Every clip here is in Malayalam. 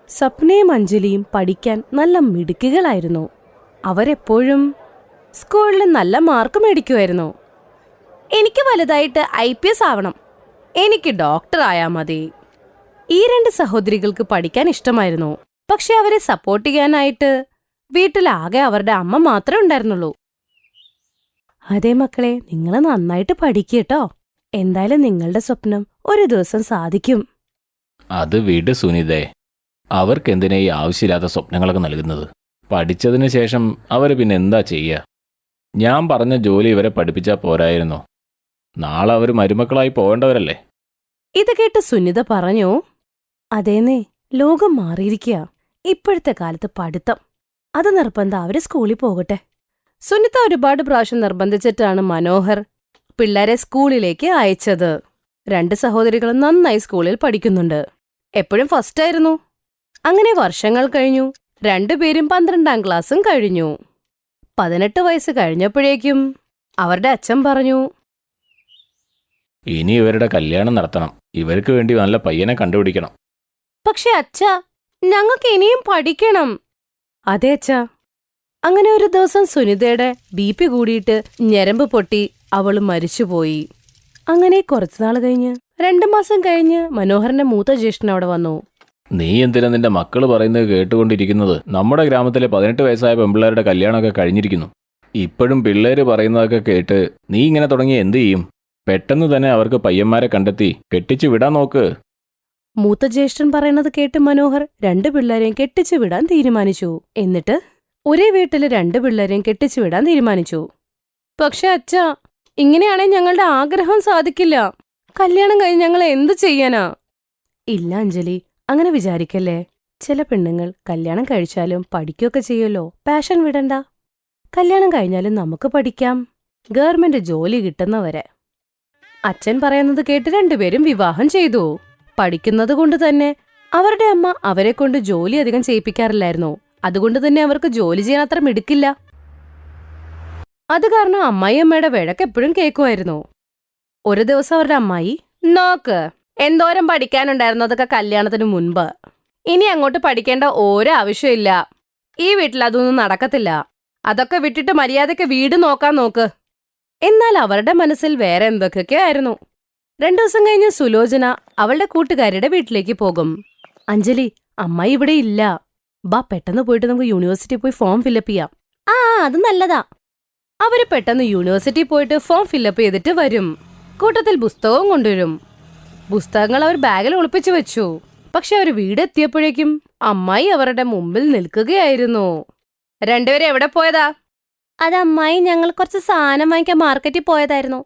സ്വപ്നയും അഞ്ജലിയും പഠിക്കാൻ നല്ല മിടുക്കികളായിരുന്നു. അവരെപ്പോഴും സ്കൂളിൽ നല്ല മാർക്ക് മേടിക്കുമായിരുന്നു. എനിക്ക് വലുതായിട്ട് IPS ആവണം, എനിക്ക് ഡോക്ടർ ആയാ മതി. ഈ രണ്ട് സഹോദരികൾക്ക് പഠിക്കാൻ ഇഷ്ടമായിരുന്നു. പക്ഷെ അവരെ സപ്പോർട്ട് ചെയ്യാനായിട്ട് വീട്ടിലാകെ അവരുടെ അമ്മ മാത്രമേ ഉണ്ടായിരുന്നുള്ളൂ. അതെ മക്കളെ, നിങ്ങൾ നന്നായിട്ട് പഠിക്കട്ടോ. എന്തായാലും നിങ്ങളുടെ സ്വപ്നം ഒരു ദിവസം സാധിക്കും. അത് വിട് സുനിതേ, അവർക്കെന്തിനാ ഈ ആവശ്യമില്ലാത്ത സ്വപ്നങ്ങളൊക്കെ നൽകുന്നത്? പഠിച്ചതിന് ശേഷം അവർ പിന്നെ എന്താ ചെയ്യുക? ഞാൻ പറഞ്ഞ ജോലി ഇവരെ പഠിപ്പിച്ചാൽ പോരായിരുന്നോ? നാളെ അവർ മരുമക്കളായി പോകേണ്ടവരല്ലേ? ഇത് കേട്ട് സുനിത പറഞ്ഞു, അതേന്നേ, ലോകം മാറിയിരിക്കുക. ഇപ്പോഴത്തെ കാലത്ത് പഠിത്തം അത് നിർബന്ധം, അവര് സ്കൂളിൽ പോകട്ടെ. സുനിത ഒരുപാട് പ്രാവശ്യം നിർബന്ധിച്ചിട്ടാണ് മനോഹർ പിള്ളേരെ സ്കൂളിലേക്ക് അയച്ചത്. രണ്ട് സഹോദരികളും നന്നായി സ്കൂളിൽ പഠിക്കുന്നുണ്ട്. എപ്പോഴും ഫസ്റ്റായിരുന്നു. അങ്ങനെ വർഷങ്ങൾ കഴിഞ്ഞു. രണ്ടുപേരും 12ാം ക്ലാസ്സും കഴിഞ്ഞു. 18 വയസ്സ് കഴിഞ്ഞപ്പോഴേക്കും അവരുടെ അച്ഛൻ പറഞ്ഞു, ഇനി ഇവരുടെ കല്യാണം നടത്തണം. ഇവർക്ക് വേണ്ടി നല്ല പയ്യനെ കണ്ടുപിടിക്കണം. പക്ഷെ അച്ഛാ, ഞങ്ങൾക്ക് ഇനിയും പഠിക്കണം. അതെ അച്ഛാ. അങ്ങനെ ഒരു ദിവസം സുനിതയുടെ BP കൂടിയിട്ട് ഞരമ്പ് പൊട്ടി അവൾ മരിച്ചുപോയി. അങ്ങനെ കുറച്ചുനാൾ കഴിഞ്ഞ് 2 മാസം കഴിഞ്ഞ് മനോഹരന്റെ മൂത്ത ജ്യേഷ്ഠൻ അവിടെ വന്നു. നീ എന്തിനാ നിന്റെ മക്കൾ പറയുന്നത് കേട്ടുകൊണ്ടിരിക്കുന്നത്? നമ്മുടെ ഗ്രാമത്തിലെ 18 വയസ്സായ പെൺപിള്ളേരുടെ കല്യാണമൊക്കെ കഴിഞ്ഞിരിക്കുന്നു. ഇപ്പോഴും പിള്ളേര് പറയുന്നതൊക്കെ കേട്ട് നീ ഇങ്ങനെ തുടങ്ങി എന്ത് ചെയ്യും? പെട്ടെന്ന് തന്നെ അവർക്ക് പയ്യന്മാരെ കണ്ടെത്തി കെട്ടിച്ചു വിടാൻ നോക്ക്. മൂത്ത ജ്യേഷ്ഠൻ പറയുന്നത് കേട്ട് മനോഹർ 2 പിള്ളേരെയും കെട്ടിച്ചു വിടാൻ തീരുമാനിച്ചു. എന്നിട്ട് ഒരേ വീട്ടില് 2 പിള്ളേരെയും കെട്ടിച്ചു വിടാൻ തീരുമാനിച്ചു. പക്ഷെ അച്ഛാ, ഇങ്ങനെയാണെങ്കിൽ ഞങ്ങളുടെ ആഗ്രഹം സാധിക്കില്ല. കല്യാണം കഴിഞ്ഞ് ഞങ്ങൾ എന്തു ചെയ്യാനാ? ഇല്ല അഞ്ജലി, അങ്ങനെ വിചാരിക്കല്ലേ. ചില പെണ്ണുങ്ങൾ കല്യാണം കഴിച്ചാലും പഠിക്കുകയൊക്കെ ചെയ്യുമല്ലോ. പാഷൻ വിടണ്ട. കല്യാണം കഴിഞ്ഞാലും നമുക്ക് പഠിക്കാം, ഗവൺമെന്റ് ജോലി കിട്ടുന്നവരെ. അച്ഛൻ പറയുന്നത് കേട്ട് 2 പേരും വിവാഹം ചെയ്തു. പഠിക്കുന്നത് കൊണ്ട് തന്നെ അവരുടെ അമ്മ അവരെ കൊണ്ട് ജോലി അധികം ചെയ്യിപ്പിക്കാറില്ലായിരുന്നു. അതുകൊണ്ട് തന്നെ അവർക്ക് ജോലി ചെയ്യാൻ അത്ര മിടുക്കില്ല. അത് കാരണം അമ്മായിയമ്മയുടെ വഴക്ക് എപ്പോഴും കേൾക്കുമായിരുന്നു. ഒരു ദിവസം അവരുടെ അമ്മായി, നോക്ക്, എന്തോരം പഠിക്കാനുണ്ടായിരുന്നു അതൊക്കെ കല്യാണത്തിന് മുൻപ്. ഇനി അങ്ങോട്ട് പഠിക്കേണ്ട ഓരോ ആവശ്യമില്ല. ഈ വീട്ടിൽ അതൊന്നും നടക്കത്തില്ല. അതൊക്കെ വിട്ടിട്ട് മര്യാദയ്ക്ക് വീട് നോക്കാൻ നോക്ക്. എന്നാൽ അവരുടെ മനസ്സിൽ വേറെ എന്തൊക്കെയൊക്കെ ആയിരുന്നു. 2 ദിവസം കഴിഞ്ഞ് സുലോചന അവളുടെ കൂട്ടുകാരുടെ വീട്ടിലേക്ക് പോകും. അഞ്ജലി, അമ്മായി ഇവിടെ ഇല്ല. ബാ, പെട്ടെന്ന് പോയിട്ട് നമുക്ക് യൂണിവേഴ്സിറ്റി പോയി ഫോം ഫില്ലപ്പ് ചെയ്യാം. ആ, അത് നല്ലതാ. അവര് പെട്ടെന്ന് യൂണിവേഴ്സിറ്റി പോയിട്ട് ഫോം ഫില്ലപ്പ് ചെയ്തിട്ട് വരും. കൂട്ടത്തിൽ പുസ്തകവും കൊണ്ടുവരും. പുസ്തകങ്ങൾ അവർ ബാഗിൽ ഒളിപ്പിച്ചു വെച്ചു. പക്ഷെ അവർ വീടെത്തിയപ്പോഴേക്കും അമ്മായി അവരുടെ മുമ്പിൽ നിൽക്കുകയായിരുന്നു. 2 പേരും എവിടെ പോയതാ? അത് അമ്മായി, ഞങ്ങൾ കുറച്ച് സാധനം വാങ്ങിക്കാൻ മാർക്കറ്റിൽ പോയതായിരുന്നു.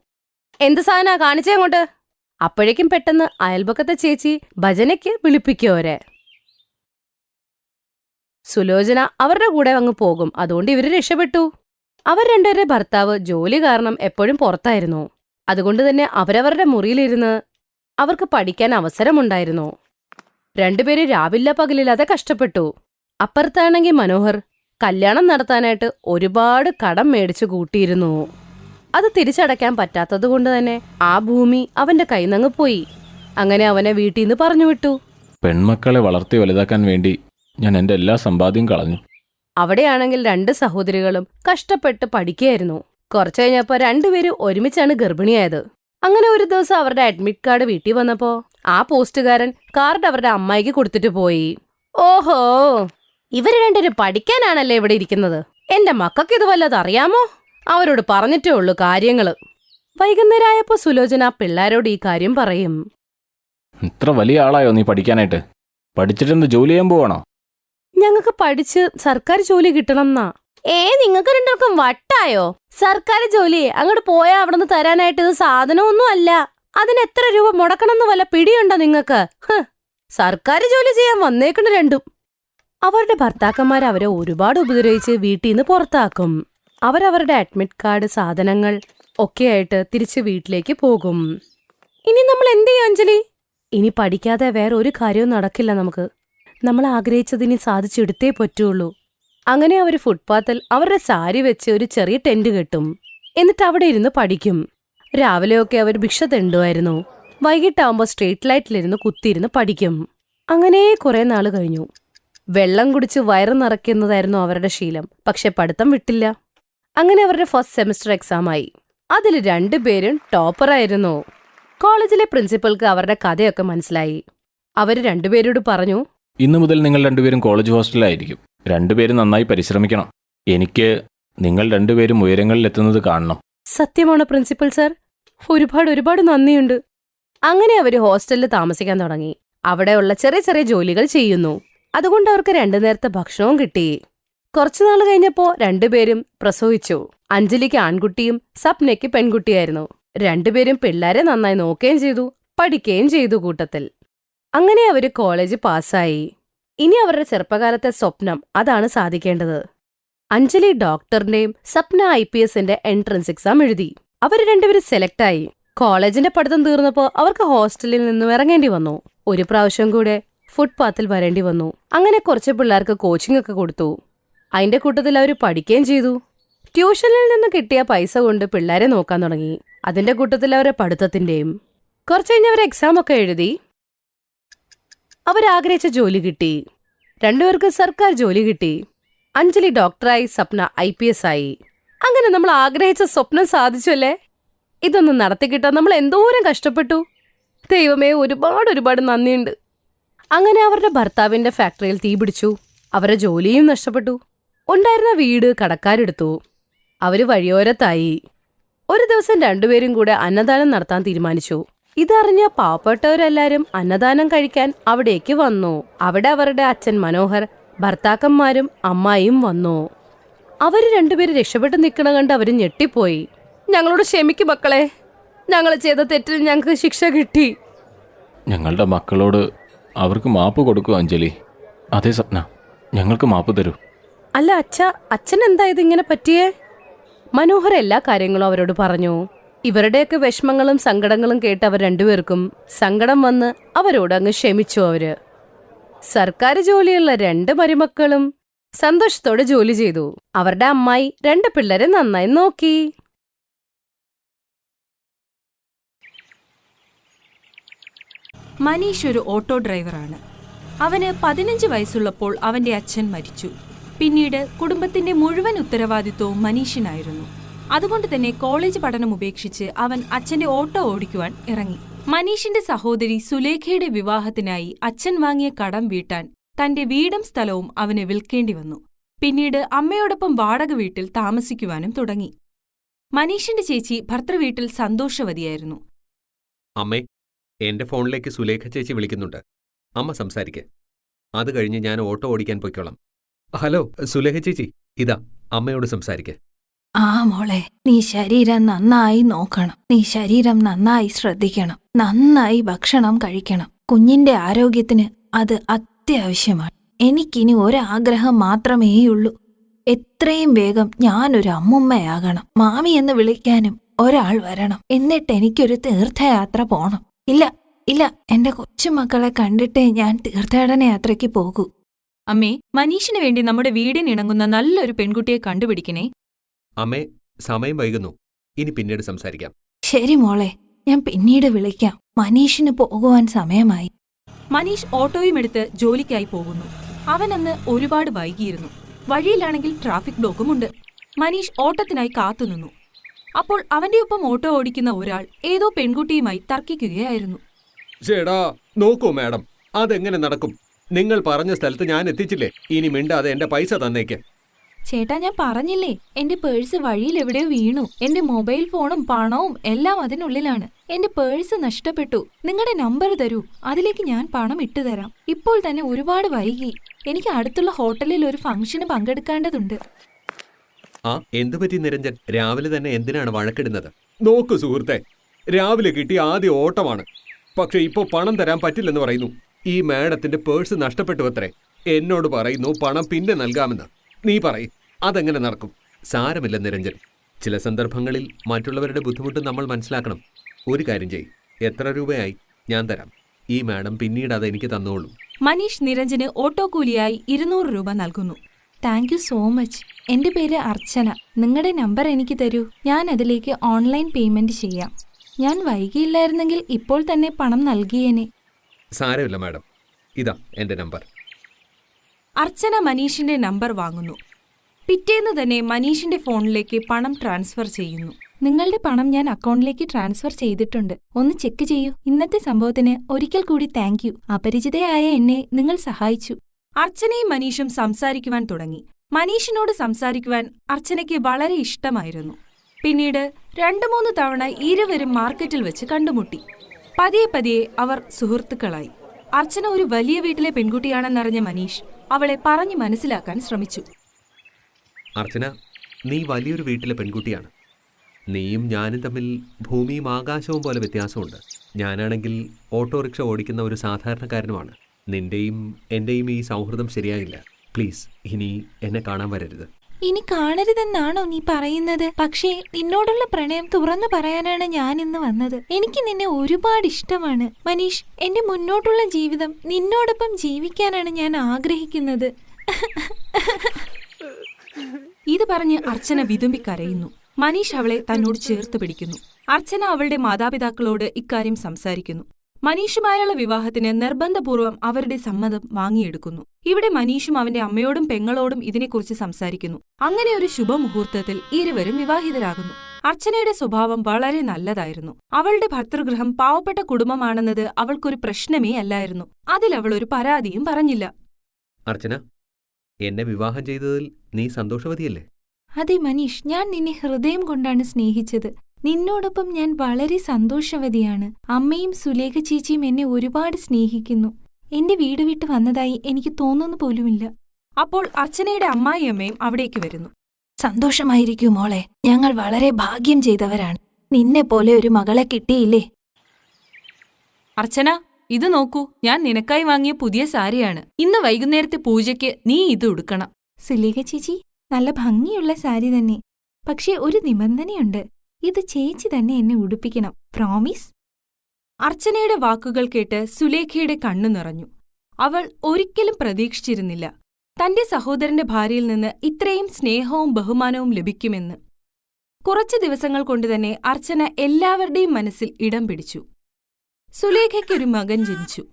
എന്ത് സാധനാ? കാണിച്ചേ അങ്ങോട്ട്. അപ്പോഴേക്കും പെട്ടെന്ന് അയൽപക്കത്തെ ചേച്ചി ഭജനയ്ക്ക് വിളിപ്പിക്കോരെ. സുലോചന അവരുടെ കൂടെ അങ്ങ് പോകും. അതുകൊണ്ട് ഇവര് രക്ഷപ്പെട്ടു. അവർ 2 പേരുടെ ഭർത്താവ് ജോലി കാരണം എപ്പോഴും പുറത്തായിരുന്നു. അതുകൊണ്ട് തന്നെ അവരവരുടെ മുറിയിലിരുന്ന് അവർക്ക് പഠിക്കാൻ അവസരമുണ്ടായിരുന്നു. 2 പേരും രാവില്ല പകലില്ലാതെ കഷ്ടപ്പെട്ടു. അപ്പുറത്താണെങ്കിൽ മനോഹർ കല്യാണം നടത്താനായിട്ട് ഒരുപാട് കടം മേടിച്ചു കൂട്ടിയിരുന്നു. അത് തിരിച്ചടയ്ക്കാൻ പറ്റാത്തതുകൊണ്ട് തന്നെ ആ ഭൂമി അവന്റെ കൈനങ്ങ് പോയി. അങ്ങനെ അവനെ വീട്ടിൽ നിന്ന് പറഞ്ഞു വിട്ടു. പെൺമക്കളെ വളർത്തി വലുതാക്കാൻ വേണ്ടി ഞാൻ എൻ്റെ എല്ലാ സമ്പാദ്യം കളഞ്ഞു. അവിടെയാണെങ്കിൽ 2 സഹോദരികളും കഷ്ടപ്പെട്ട് പഠിക്കുകയായിരുന്നു. കുറച്ചു കഴിഞ്ഞപ്പോ 2 പേരും ഒരുമിച്ചാണ് ഗർഭിണിയായത്. അങ്ങനെ ഒരു ദിവസം അവരുടെ അഡ്മിറ്റ് കാർഡ് വീട്ടിൽ വന്നപ്പോ ആ പോസ്റ്റുകാരൻ കാർഡ് അവരുടെ അമ്മായിക്ക് കൊടുത്തിട്ട് പോയി. ഓഹോ, ഇവര് 2 പേരും പഠിക്കാനാണല്ലേ ഇവിടെ ഇരിക്കുന്നത്. എന്റെ മക്കൾക്ക് ഇത് വല്ലത് അറിയാമോ? അവരോട് പറഞ്ഞിട്ടേ ഉള്ളൂ കാര്യങ്ങള്. വൈകുന്നേരമായപ്പോ സുലോചന പിള്ളേരോട് ഈ കാര്യം പറയും. ഇത്ര വലിയ ആളായോ നീ പഠിക്കാനായിട്ട്? പഠിച്ചിട്ടെന്ത് ജോലി ചെയ്യാൻ പോവാണോ? ഞങ്ങൾക്ക് പഠിച്ച് സർക്കാർ ജോലി കിട്ടണമെന്നാ. നിങ്ങൾക്ക് 2 പേർക്കും വട്ടായോ? സർക്കാർ ജോലി അങ്ങോട്ട് പോയാ അവിടെ നിന്ന് തരാനായിട്ട് ഇത് സാധനമൊന്നും അല്ല. അതിന് എത്ര രൂപ മുടക്കണമെന്ന് വല്ല പിടിയുണ്ടോ നിങ്ങൾക്ക്? സർക്കാർ ജോലി ചെയ്യാൻ വന്നേക്കണ 2. അവരുടെ ഭർത്താക്കന്മാർ അവരെ ഒരുപാട് ഉപദ്രവിച്ച് വീട്ടിൽ നിന്ന് പുറത്താക്കും. അവരവരുടെ അഡ്മിറ്റ് കാർഡ്, സാധനങ്ങൾ ഒക്കെയായിട്ട് തിരിച്ച് വീട്ടിലേക്ക് പോകും. ഇനി നമ്മൾ എന്ത് ചെയ്യും അഞ്ജലി? ഇനി പഠിക്കാതെ വേറെ ഒരു കാര്യവും നടക്കില്ല. നമുക്ക് നമ്മൾ ആഗ്രഹിച്ചതിനി സാധിച്ചെടുത്തേ പറ്റുള്ളൂ. അങ്ങനെ അവർ ഫുട്പാത്തിൽ അവരുടെ സാരി വെച്ച് ഒരു ചെറിയ ടെന്റ് കെട്ടും. എന്നിട്ട് അവിടെ ഇരുന്ന് പഠിക്കും. രാവിലെയൊക്കെ അവർ ഭിക്ഷ തെണ്ടുമായിരുന്നു. വൈകിട്ടാവുമ്പോൾ സ്ട്രീറ്റ് ലൈറ്റിലിരുന്ന് കുത്തിയിരുന്ന് പഠിക്കും. അങ്ങനെ കുറെ നാൾ കഴിഞ്ഞു. വെള്ളം കുടിച്ച് വയറ് നിറയ്ക്കുന്നതായിരുന്നു അവരുടെ ശീലം. പക്ഷെ പഠിത്തം വിട്ടില്ല. അങ്ങനെ അവരുടെ ഫസ്റ്റ് സെമസ്റ്റർ എക്സാം ആയി. അതിൽ 2 പേരും ടോപ്പറായിരുന്നു. കോളേജിലെ പ്രിൻസിപ്പൽക്ക് അവരുടെ കഥയൊക്കെ മനസ്സിലായി. അവര് 2 പേരോട് പറഞ്ഞു, ഇന്നു മുതൽ നിങ്ങൾ 2 പേരും കോളേജ് ഹോസ്റ്റലിലായിരിക്കും. 2 പേരും നന്നായി പരിശ്രമിക്കണം. എനിക്ക് നിങ്ങൾ 2 പേരും ഉയരങ്ങളിലെത്തുന്നത് കാണണം. സത്യമാണ് പ്രിൻസിപ്പൽ സർ, ഒരുപാട് നന്ദിയുണ്ട്. അങ്ങനെ അവര് ഹോസ്റ്റലിൽ താമസിക്കാൻ തുടങ്ങി. അവിടെയുള്ള ചെറിയ ചെറിയ ജോലികൾ ചെയ്യുന്നു. അതുകൊണ്ട് അവർക്ക് 2 നേരത്തെ ഭക്ഷണവും കിട്ടി. കുറച്ചുനാൾ കഴിഞ്ഞപ്പോ 2 പേരും പ്രസവിച്ചു. അഞ്ജലിക്ക് ആൺകുട്ടിയും സപ്നയ്ക്ക് പെൺകുട്ടിയായിരുന്നു. 2 പേരും പിള്ളേരെ നന്നായി നോക്കുകയും ചെയ്തു, പഠിക്കുകയും ചെയ്തു കൂട്ടത്തിൽ. അങ്ങനെ അവര് കോളേജ് പാസ്സായി. ഇനി അവരുടെ ചെറുപ്പകാലത്തെ സ്വപ്നം അതാണ് സാധിക്കേണ്ടത്. അഞ്ജലി ഡോക്ടറിന്റെയും സപ്ന IPSന്റെ എൻട്രൻസ് എക്സാം എഴുതി. അവര് 2 പേരും സെലക്ടായി. കോളേജിന്റെ പഠിത്തം തീർന്നപ്പോ അവർക്ക് ഹോസ്റ്റലിൽ നിന്നും ഇറങ്ങേണ്ടി വന്നു. ഒരു പ്രാവശ്യം കൂടെ ഫുട്പാത്തിൽ വരേണ്ടി വന്നു. അങ്ങനെ കുറച്ച് പിള്ളേർക്ക് കോച്ചിങ് ഒക്കെ കൊടുത്തു. അതിന്റെ കൂട്ടത്തിൽ അവർ പഠിക്കുകയും ചെയ്തു. ട്യൂഷനിൽ നിന്ന് കിട്ടിയ പൈസ കൊണ്ട് പിള്ളേരെ നോക്കാൻ തുടങ്ങി. അതിന്റെ കൂട്ടത്തിൽ അവരുടെ പഠിത്തത്തിന്റെയും. കുറച്ച് കഴിഞ്ഞ് അവർ എക്സാം ഒക്കെ എഴുതി. അവരാഗ്രഹിച്ച ജോലി കിട്ടി. 2 പേർക്ക് സർക്കാർ ജോലി കിട്ടി. അഞ്ജലി ഡോക്ടറായി, സപ്ന IPS ആയി. അങ്ങനെ നമ്മൾ ആഗ്രഹിച്ച സ്വപ്നം സാധിച്ചല്ലേ? ഇതൊന്നും നടത്തിക്കിട്ടാൻ നമ്മൾ എന്തോരം കഷ്ടപ്പെട്ടു. ദൈവമേ, ഒരുപാട് നന്ദിയുണ്ട്. അങ്ങനെ അവരുടെ ഭർത്താവിന്റെ ഫാക്ടറിയിൽ തീപിടിച്ചു. അവരുടെ ജോലിയും നഷ്ടപ്പെട്ടു. ഉണ്ടായിരുന്ന വീട് കടക്കാരെടുത്തു. അവര് വഴിയോരത്തായി. ഒരു ദിവസം 2 പേരും കൂടെ അന്നദാനം നടത്താൻ തീരുമാനിച്ചു. ഇതറിഞ്ഞ പാവപ്പെട്ടവരെല്ലാരും അന്നദാനം കഴിക്കാൻ അവിടേക്ക് വന്നു. അവിടെ അവരുടെ അച്ഛൻ മനോഹർ, ഭർത്താക്കന്മാരും അമ്മായിയും വന്നു. അവര് 2 പേരും രക്ഷപ്പെട്ടു നിൽക്കണ കണ്ട് അവര് ഞെട്ടിപ്പോയി. ഞങ്ങളോട് ക്ഷമിക്കും മക്കളെ, ഞങ്ങൾ ചെയ്ത തെറ്റിന് ഞങ്ങൾക്ക് ശിക്ഷ കിട്ടി. ഞങ്ങളുടെ മക്കളോട് അവർക്ക് മാപ്പ് കൊടുക്കൂ അഞ്ജലി. അതേ സ്വപ്ന, ഞങ്ങൾക്ക് മാപ്പ് തരൂ. അല്ല അച്ഛൻ എന്താ ഇതിങ്ങനെ പറ്റിയേ? മനോഹർ എല്ലാ കാര്യങ്ങളും അവരോട് പറഞ്ഞു. ഇവരുടെയൊക്കെ വിഷമങ്ങളും സങ്കടങ്ങളും കേട്ട് അവർ 2 പേർക്കും സങ്കടം വന്ന് അവരോട് അങ്ങ് ക്ഷമിച്ചു. അവര് സർക്കാർ ജോലിയുള്ള 2 മരുമക്കളും സന്തോഷത്തോടെ ജോലി ചെയ്തു. അവരുടെ അമ്മായി 2 പിള്ളേരെ നന്നായി നോക്കി. മനീഷ് ഒരു ഓട്ടോ ഡ്രൈവറാണ്. അവന് 15 വയസ്സുള്ളപ്പോൾ അവന്റെ അച്ഛൻ മരിച്ചു. പിന്നീട് കുടുംബത്തിന്റെ മുഴുവൻ ഉത്തരവാദിത്വവും മനീഷിനായിരുന്നു. അതുകൊണ്ട് തന്നെ കോളേജ് പഠനം ഉപേക്ഷിച്ച് അവൻ അച്ഛന്റെ ഓട്ടോ ഓടിക്കുവാൻ ഇറങ്ങി. മനീഷിന്റെ സഹോദരി സുലേഖയുടെ വിവാഹത്തിനായി അച്ഛൻ വാങ്ങിയ കടം വീട്ടാൻ തന്റെ വീടും സ്ഥലവും അവന് വിൽക്കേണ്ടി വന്നു. പിന്നീട് അമ്മയോടൊപ്പം വാടക വീട്ടിൽ താമസിക്കുവാനും തുടങ്ങി. മനീഷിന്റെ ചേച്ചി ഭർത്തൃവീട്ടിൽ സന്തോഷവതിയായിരുന്നു. അമ്മേ, എന്റെ ഫോണിലേക്ക് സുലേഖ ചേച്ചി വിളിക്കുന്നുണ്ട്. അമ്മ സംസാരിക്ക്. അത് കഴിഞ്ഞ് ഞാൻ ഓട്ടോ ഓടിക്കാൻ പൊയ്ക്കോളാം. ഹലോ സുലേഖ ചേച്ചി, ഇതാ അമ്മയോട് സംസാരിക്ക്. ആ മോളെ, നീ ശരീരം നന്നായി നോക്കണം. നീ ശരീരം നന്നായി ശ്രദ്ധിക്കണം. നന്നായി ഭക്ഷണം കഴിക്കണം. കുഞ്ഞിന്റെ ആരോഗ്യത്തിന് അത് അത്യാവശ്യമാണ്. എനിക്കിനി ഒരാഗ്രഹം മാത്രമേയുള്ളൂ. എത്രയും വേഗം ഞാനൊരു അമ്മുമ്മയാകണം. മാമി എന്ന് വിളിക്കാനും ഒരാൾ വരണം. എന്നിട്ട് എനിക്കൊരു തീർത്ഥയാത്ര പോണം. ഇല്ല, എന്റെ കൊച്ചുമക്കളെ കണ്ടിട്ടേ ഞാൻ തീർത്ഥാടന യാത്രയ്ക്ക് പോകൂ. അമ്മേ, മനീഷിന് വേണ്ടി നമ്മുടെ വീടിനിണങ്ങുന്ന നല്ലൊരു പെൺകുട്ടിയെ കണ്ടുപിടിക്കണേ. അമ്മേ, സമയം വൈകുന്നു. ഇനി പിന്നീട് സംസാരിക്കാം. ശരി മോളെ, ഞാൻ പിന്നീട് വിളിക്കാം. മനീഷിന് പോകുവാൻ സമയമായി. മനീഷ് ഓട്ടോയുമെടുത്ത് ജോലിക്കായി പോകുന്നു. അവനന്ന് ഒരുപാട് വൈകിയിരുന്നു. വഴിയിലാണെങ്കിൽ ട്രാഫിക് ബ്ലോക്കുമുണ്ട്. മനീഷ് ഓട്ടത്തിനായി കാത്തുനിന്നു. അപ്പോൾ അവന്റെ ഒപ്പം ഓട്ടോ ഓടിക്കുന്ന ഒരാൾ ഏതോ പെൺകുട്ടിയുമായി തർക്കിക്കുകയായിരുന്നു. ചേടാ, നോക്കൂ മാഡം, അതെങ്ങനെ നടക്കും? നിങ്ങൾ പറഞ്ഞ സ്ഥലത്ത് ഞാൻ എത്തിച്ചില്ലേ? ഇനി മിണ്ടാതെ എന്റെ പൈസ തന്നേക്ക്. ചേട്ടാ, ഞാൻ പറഞ്ഞില്ലേ, എന്റെ പേഴ്സ് വഴിയിൽ എവിടെയോ വീണു. എന്റെ മൊബൈൽ ഫോണും പണവും എല്ലാം അതിനുള്ളിലാണ്. എന്റെ പേഴ്സ് നഷ്ടപ്പെട്ടു. നിങ്ങളുടെ നമ്പർ തരൂ, അതിലേക്ക് ഞാൻ പണം ഇട്ടുതരാം. ഇപ്പോൾ തന്നെ ഒരുപാട് വൈകി. എനിക്ക് അടുത്തുള്ള ഹോട്ടലിൽ ഒരു ഫംഗ്ഷന് പങ്കെടുക്കേണ്ടതുണ്ട്. ആ, എന്തുപറ്റി നിരഞ്ജൻ? രാവിലെ തന്നെ എന്തിനാണ് വഴക്കിടുന്നത്? നോക്കൂ സുഹൃത്തെ, രാവിലെ കിട്ടിയ ആദ്യ ഓട്ടമാണ്. പക്ഷെ ഇപ്പോ പണം തരാൻ പറ്റില്ലെന്ന് പറയുന്നു. ഈ മാഡത്തിന്റെ പേഴ്സ് നഷ്ടപ്പെട്ടു അത്രേ. എന്നോട് പറയുന്നു പണം പിന്നെ നൽകാമെന്ന്. നീ പറയ്, അതെങ്ങനെ നടക്കും? സാരമില്ല നിരഞ്ജൻ, ചില സന്ദർഭങ്ങളിൽ മറ്റുള്ളവരുടെ ബുദ്ധിമുട്ട് നമ്മൾ മനസ്സിലാക്കണം. ഒരു കാര്യം ചെയ്യ്, എത്ര രൂപയായി? ഞാൻ തരാം. ഈ മാഡം പിന്നീട് അത് എനിക്ക് തന്നോളൂ. മനീഷ് നിരഞ്ജന് ഓട്ടോ കൂലിയായി 200 രൂപ നൽകുന്നു. Thank you so much. എന്റെ പേര് അർച്ചന. നിങ്ങളുടെ നമ്പർ എനിക്ക് തരൂ. ഞാൻ അതിലേക്ക് ഓൺലൈൻ പേയ്മെന്റ് ചെയ്യാം. ഞാൻ വൈകിയില്ലായിരുന്നെങ്കിൽ ഇപ്പോൾ തന്നെ പണം നൽകിയേനെ. സാരമില്ല മാഡം, ഇതാ എന്റെ നമ്പർ. അർച്ചന മനീഷിന്റെ നമ്പർ വാങ്ങുന്നു. പിറ്റേന്ന് തന്നെ മനീഷിന്റെ ഫോണിലേക്ക് പണം ട്രാൻസ്ഫർ ചെയ്യുന്നു. നിങ്ങളുടെ പണം ഞാൻ അക്കൗണ്ടിലേക്ക് ട്രാൻസ്ഫർ ചെയ്തിട്ടുണ്ട്. ഒന്ന് ചെക്ക് ചെയ്യൂ. ഇന്നത്തെ സംഭവത്തിന് ഒരിക്കൽ കൂടി താങ്ക് യു. അപരിചിതയായ എന്നെ നിങ്ങൾ സഹായിച്ചു. അർച്ചനയും മനീഷും സംസാരിക്കുവാൻ തുടങ്ങി. മനീഷിനോട് സംസാരിക്കുവാൻ അർച്ചനയ്ക്ക് വളരെ ഇഷ്ടമായിരുന്നു. പിന്നീട് 2-3 തവണ ഇരുവരും മാർക്കറ്റിൽ വെച്ച് കണ്ടുമുട്ടി. പതിയെ പതിയെ അവർ സുഹൃത്തുക്കളായി. അർച്ചന ഒരു വലിയ വീട്ടിലെ പെൺകുട്ടിയാണെന്നറിഞ്ഞ മനീഷ് അവളെ പറഞ്ഞു മനസ്സിലാക്കാൻ ശ്രമിച്ചു. അർച്ചന, നീ വലിയൊരു വീട്ടിലെ പെൺകുട്ടിയാണ്. നീയും ഞാനും തമ്മിൽ ഭൂമിയും ആകാശവും പോലെ വ്യത്യാസമുണ്ട്. ഞാനാണെങ്കിൽ ഓട്ടോറിക്ഷ ഓടിക്കുന്ന ഒരു സാധാരണക്കാരനുമാണ്. നിന്റെയും എന്റെയും ഈ സൗഹൃദം ശരിയായില്ല. പ്ലീസ്, ഇനി എന്നെ കാണാൻ വരരുത്. ഇനി കാണരുതെന്നാണോ നീ പറയുന്നത്? പക്ഷേ നിന്നോടുള്ള പ്രണയം തുറന്നു പറയാനാണ് ഞാൻ ഇന്ന് വന്നത്. എനിക്ക് നിന്നെ ഒരുപാട് ഇഷ്ടമാണ് മനീഷ്. എന്റെ മുന്നോട്ടുള്ള ജീവിതം നിന്നോടൊപ്പം ജീവിക്കാനാണ് ഞാൻ ആഗ്രഹിക്കുന്നത്. ഇത് പറഞ്ഞ് അർച്ചന വിതുമ്പി കരയുന്നു. മനീഷ് അവളെ തന്നോട് ചേർത്ത് പിടിക്കുന്നു. അർച്ചന അവളുടെ മാതാപിതാക്കളോട് ഇക്കാര്യം സംസാരിക്കുന്നു. മനീഷുമായുള്ള വിവാഹത്തിന് നിർബന്ധപൂർവ്വം അവരുടെ സമ്മതം വാങ്ങിയെടുക്കുന്നു. ഇവിടെ മനീഷും അവന്റെ അമ്മയോടും പെങ്ങളോടും ഇതിനെക്കുറിച്ച് സംസാരിക്കുന്നു. അങ്ങനെ ഒരു ശുഭമുഹൂർത്തത്തിൽ ഇരുവരും വിവാഹിതരാകുന്നു. അർച്ചനയുടെ സ്വഭാവം വളരെ നല്ലതായിരുന്നു. അവളുടെ ഭർതൃഗൃഹം പാവപ്പെട്ട കുടുംബമാണെന്നത് അവൾക്കൊരു പ്രശ്നമേ അല്ലായിരുന്നു. അതിലവൾ ഒരു പരാതിയും പറഞ്ഞില്ല. അർച്ചന, എന്നെ വിവാഹം ചെയ്തതിൽ നീ സന്തോഷവതിയല്ലേ? അതെ മനീഷ്, ഞാൻ നിന്നെ ഹൃദയം കൊണ്ടാണ് സ്നേഹിച്ചത്. നിന്നോടൊപ്പം ഞാൻ വളരെ സന്തോഷവതിയാണ്. അമ്മയും സുലേഖ ചേച്ചിയും എന്നെ ഒരുപാട് സ്നേഹിക്കുന്നു. എന്റെ വീട് വിട്ട് വന്നതായി എനിക്ക് തോന്നുന്നു പോലുമില്ല. അപ്പോൾ അർച്ചനയുടെ അമ്മായിയമ്മയും അവിടേക്ക് വരുന്നു. സന്തോഷമായിരിക്കൂ മോളെ. ഞങ്ങൾ വളരെ ഭാഗ്യം ചെയ്തവരാണ്. നിന്നെ പോലെ ഒരു മകളെ കിട്ടിയില്ലേ. അർച്ചന, ഇത് നോക്കൂ, ഞാൻ നിനക്കായി വാങ്ങിയ പുതിയ സാരിയാണ്. ഇന്ന് വൈകുന്നേരത്തെ പൂജയ്ക്ക് നീ ഇത് ഉടുക്കണം. സുലേഖ ചേച്ചി, നല്ല ഭംഗിയുള്ള സാരി തന്നെ. പക്ഷേ ഒരു നിബന്ധനയുണ്ട്. ഇത് ചേച്ചി തന്നെ എന്നെ ഉടുപ്പിക്കണം. പ്രോമിസ്? അർച്ചനയുടെ വാക്കുകൾ കേട്ട് സുലേഖയുടെ കണ്ണു നിറഞ്ഞു. അവൾ ഒരിക്കലും പ്രതീക്ഷിച്ചിരുന്നില്ല തന്റെ സഹോദരന്റെ ഭാര്യയിൽ നിന്ന് ഇത്രയും സ്നേഹവും ബഹുമാനവും ലഭിക്കുമെന്ന്. കുറച്ചു ദിവസങ്ങൾ കൊണ്ടുതന്നെ അർച്ചന എല്ലാവരുടെയും മനസ്സിൽ ഇടം പിടിച്ചു. സുലേഖയ്ക്കൊരു മകൻ ജനിച്ചു.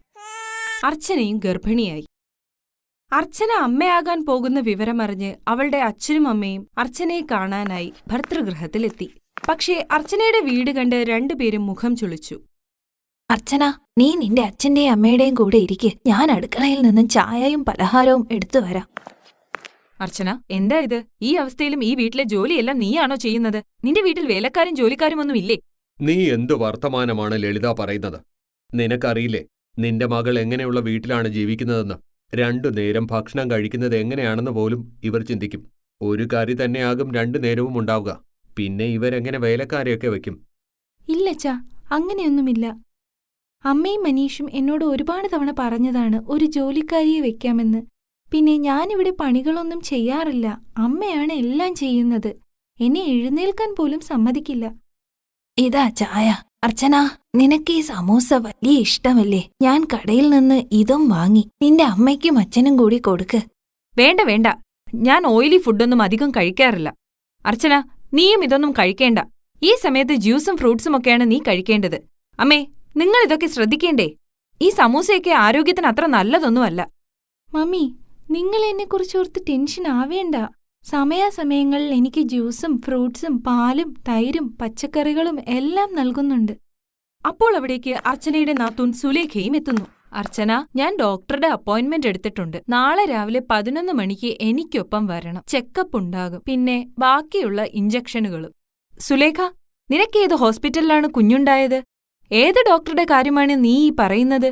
അർച്ചനയും ഗർഭിണിയായി. അർച്ചന അമ്മയാകാൻ പോകുന്ന വിവരമറിഞ്ഞ് അവളുടെ അച്ഛനും അമ്മയും അർച്ചനയെ കാണാനായി ഭർതൃഗൃഹത്തിലെത്തി. പക്ഷേ അർച്ചനയുടെ വീട് കണ്ട് രണ്ടുപേരും മുഖം ചുളിച്ചു. അർച്ചന, നീ നിന്റെ അച്ഛന്റെയും അമ്മയുടെയും കൂടെ ഇരിക്ക്. ഞാൻ അടുക്കളയിൽ നിന്നും ചായയും പലഹാരവും എടുത്തു വരാം. അർച്ചന, എന്താ ഇത്? ഈ അവസ്ഥയിലും ഈ വീട്ടിലെ ജോലിയെല്ലാം നീയാണോ ചെയ്യുന്നത്? നിന്റെ വീട്ടിൽ വേലക്കാരും ജോലിക്കാരും ഒന്നും ഇല്ലേ? നീ എന്തു വർത്തമാനമാണ് ലളിത പറയുന്നത്? നിനക്കറിയില്ലേ നിന്റെ മകൾ എങ്ങനെയുള്ള വീട്ടിലാണ് ജീവിക്കുന്നതെന്ന്? 2 നേരം ഭക്ഷണം കഴിക്കുന്നത് എങ്ങനെയാണെന്ന് പോലും ഇവർ ചിന്തിക്കും. ഒരു കറി തന്നെയാകും 2 നേരവും ഉണ്ടാവുക. പിന്നെ ഇവരെങ്ങനെ വേലക്കാരെയൊക്കെ വയ്ക്കും? ഇല്ലച്ചാ, അങ്ങനെയൊന്നുമില്ല. അമ്മയും മനീഷും എന്നോട് ഒരുപാട് തവണ പറഞ്ഞതാണ് ഒരു ജോലിക്കാരിയെ വെക്കാമെന്ന്. പിന്നെ ഞാനിവിടെ പണികളൊന്നും ചെയ്യാറില്ല. അമ്മയാണ് എല്ലാം ചെയ്യുന്നത്. എന്നെ എഴുന്നേൽക്കാൻ പോലും സമ്മതിക്കില്ല. ഇതാ ചായ. അർച്ചന, നിനക്ക് ഈ സമൂസ വലിയ ഇഷ്ടമല്ലേ? ഞാൻ കടയിൽ നിന്ന് ഇതും വാങ്ങി. നിന്റെ അമ്മയ്ക്കും അച്ഛനും കൂടി കൊടുക്ക്. വേണ്ട വേണ്ട, ഞാൻ ഓയിലി ഫുഡൊന്നും അധികം കഴിക്കാറില്ല. അർച്ചന, നീയും ഇതൊന്നും കഴിക്കേണ്ട. ഈ സമയത്ത് ജ്യൂസും ഫ്രൂട്ട്സും ഒക്കെയാണ് നീ കഴിക്കേണ്ടത്. അമ്മേ, നിങ്ങൾ ഇതൊക്കെ ശ്രദ്ധിക്കേണ്ടേ? ഈ സമൂസയൊക്കെ ആരോഗ്യത്തിന് അത്ര നല്ലതൊന്നുമല്ല. മമ്മി, നിങ്ങൾ എന്നെക്കുറിച്ചോർത്ത് ടെൻഷൻ ആവേണ്ട. സമയാസമയങ്ങളിൽ എനിക്ക് ജ്യൂസും ഫ്രൂട്ട്സും പാലും തൈരും പച്ചക്കറികളും എല്ലാം നൽകുന്നുണ്ട്. അപ്പോൾ അവിടേക്ക് അർച്ചനയുടെ നാത്തൂൻ സുലേഖയും എത്തുന്നു. അർച്ചന, ഞാൻ ഡോക്ടറുടെ അപ്പോയിന്റ്മെന്റ് എടുത്തിട്ടുണ്ട്. നാളെ രാവിലെ 11 മണിക്ക് എനിക്കൊപ്പം വരണം. ചെക്കപ്പ് ഉണ്ടാകും. പിന്നെ ബാക്കിയുള്ള ഇഞ്ചക്ഷനുകളും. സുലേഖ, നിനക്കേത് ഹോസ്പിറ്റലിലാണ് കുഞ്ഞുണ്ടായത്? ഏത് ഡോക്ടറുടെ കാര്യമാണ് നീ ഈ പറയുന്നത്?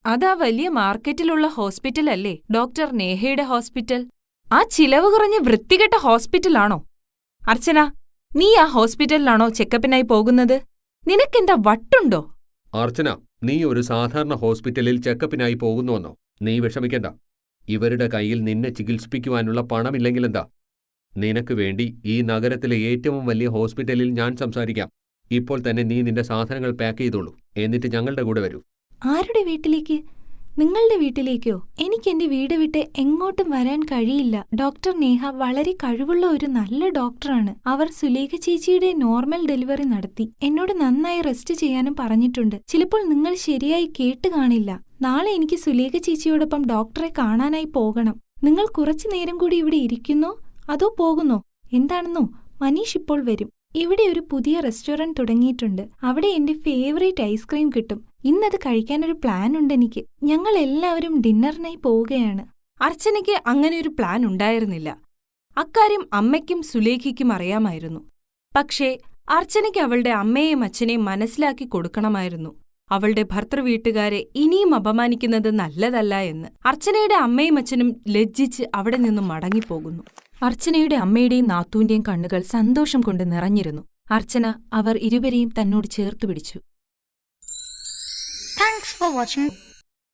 അതാ വലിയ മാർക്കറ്റിലുള്ള ഹോസ്പിറ്റലല്ലേ, ഡോക്ടർ നേഹയുടെ ഹോസ്പിറ്റൽ. ആ ചിലവ് കുറഞ്ഞ വൃത്തികെട്ട ഹോസ്പിറ്റലാണോ? അർച്ചന, നീ ആ ഹോസ്പിറ്റലിലാണോ ചെക്കപ്പിനായി പോകുന്നത്? നിനക്കെന്താ വട്ടുണ്ടോ? അർച്ചന, നീ ഒരു സാധാരണ ഹോസ്പിറ്റലിൽ ചെക്കപ്പിനായി പോകുന്നുവെന്നോ? നീ വിഷമിക്കണ്ട. ഇവരുടെ കയ്യിൽ നിന്നെ ചികിത്സിപ്പിക്കുവാനുള്ള പണമില്ലെങ്കിലെന്താ? നിനക്ക് വേണ്ടി ഈ നഗരത്തിലെ ഏറ്റവും വലിയ ഹോസ്പിറ്റലിൽ ഞാൻ സംസാരിക്കാം. ഇപ്പോൾ തന്നെ നീ നിന്റെ സാധനങ്ങൾ പാക്ക് ചെയ്തോളൂ. എന്നിട്ട് ഞങ്ങളുടെ കൂടെ വരൂ. ആരുടെ വീട്ടിലേക്ക്? നിങ്ങളുടെ വീട്ടിലേക്കോ? എനിക്കെന്റെ വീട് വിട്ട് എങ്ങോട്ടും വരാൻ കഴിയില്ല. ഡോക്ടർ നേഹ വളരെ കഴിവുള്ള ഒരു നല്ല ഡോക്ടറാണ്. അവർ സുലേഖ ചേച്ചിയുടെ നോർമൽ ഡെലിവറി നടത്തി. എന്നോട് നന്നായി റെസ്റ്റ് ചെയ്യാനും പറഞ്ഞിട്ടുണ്ട്. ചിലപ്പോൾ നിങ്ങൾ ശരിയായി കേട്ട് കാണില്ല. നാളെ എനിക്ക് സുലേഖ ചേച്ചിയോടൊപ്പം ഡോക്ടറെ കാണാനായി പോകണം. നിങ്ങൾ കുറച്ചു നേരം കൂടി ഇവിടെ ഇരിക്കുന്നോ അതോ പോകുന്നോ? എന്താണെന്നോ, മനീഷ് ഇപ്പോൾ വരും. ഇവിടെ ഒരു പുതിയ റെസ്റ്റോറന്റ് തുടങ്ങിയിട്ടുണ്ട്. അവിടെ എന്റെ ഫേവറേറ്റ് ഐസ്ക്രീം കിട്ടും. ഇന്നത് കഴിക്കാനൊരു പ്ലാൻ ഉണ്ട് എനിക്ക്. ഞങ്ങൾ എല്ലാവരും ഡിന്നറിനായി പോവുകയാണ്. അർച്ചനയ്ക്ക് അങ്ങനെ ഒരു പ്ലാൻ ഉണ്ടായിരുന്നില്ല. അക്കാര്യം അമ്മയ്ക്കും സുലേഖയ്ക്കും അറിയാമായിരുന്നു. പക്ഷേ അർച്ചനയ്ക്ക് അവളുടെ അമ്മയെയും അച്ഛനെയും മനസ്സിലാക്കി കൊടുക്കണമായിരുന്നു. അവളുടെ ഭർത്തൃവീട്ടുകാരെ ഇനിയും അപമാനിക്കുന്നത് നല്ലതല്ല എന്ന്. അർച്ചനയുടെ അമ്മയും അച്ഛനും ലജ്ജിച്ച് അവിടെ നിന്നും മടങ്ങിപ്പോകുന്നു. അർച്ചനയുടെ അമ്മയുടെയും നാത്തൂന്റെയും കണ്ണുകൾ സന്തോഷം കൊണ്ട് നിറഞ്ഞിരുന്നു. അർച്ചന അവർ ഇരുവരെയും തന്നോട് ചേർത്തു പിടിച്ചു. Thanks for watching.